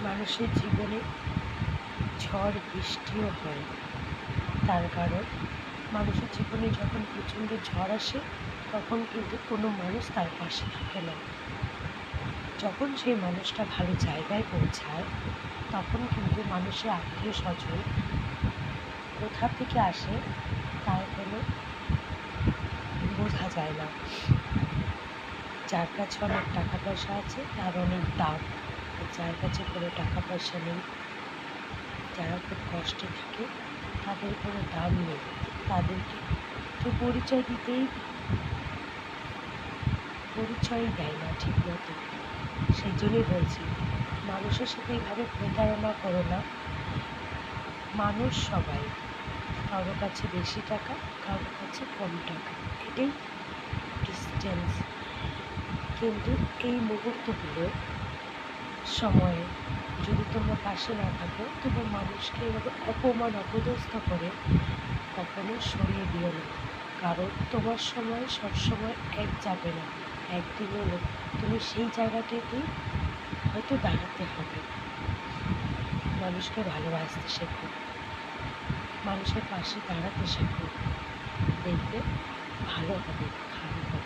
মানুষের জীবনে ঝড় বৃষ্টিও হয়। তার কারণ মানুষের জীবনে যখন প্রচণ্ড ঝড় আসে তখন কিন্তু কোনো মানুষ তার পাশে থাকে না। যখন সেই মানুষটা ভালো জায়গায় পৌঁছায় তখন কিন্তু মানুষের আত্মীয় স্বজন কোথা থেকে আসে তার কোনো বোঝা যায় না। যার কাছে অনেক টাকা পয়সা আছে তার অনেক দাম, যার কাছে কোনো টাকা পয়সা নেই, যারা খুব কষ্টে থাকে তাদের কোনো দাম নেই, তাদেরকে কেউ পরিচয় দেয় না ঠিক মতো। সেই জন্যই বলছি মানুষের সাথে এইভাবে প্রতারণা করো না। মানুষ সবাই, কারো কাছে বেশি টাকা, কারো কাছে কম টাকা, এটাই ডিস্টেন্স। কিন্তু এই মুহূর্তগুলো সময়ে যদি তোমরা পাশে না থাকো, তোমার মানুষকে এভাবে অপমান অপদস্থ করে কখনো সরিয়ে দিও না। কারণ তোমার সময় সবসময় এক যাবে না, একদিন হলো তুমি সেই জায়গাটাতেই হয়তো দাঁড়াতে হবে। মানুষকে ভালোবাসতে শেখো, মানুষের পাশে দাঁড়াতে শেখো, দেখবে ভালো হবে, খারাপ হবে।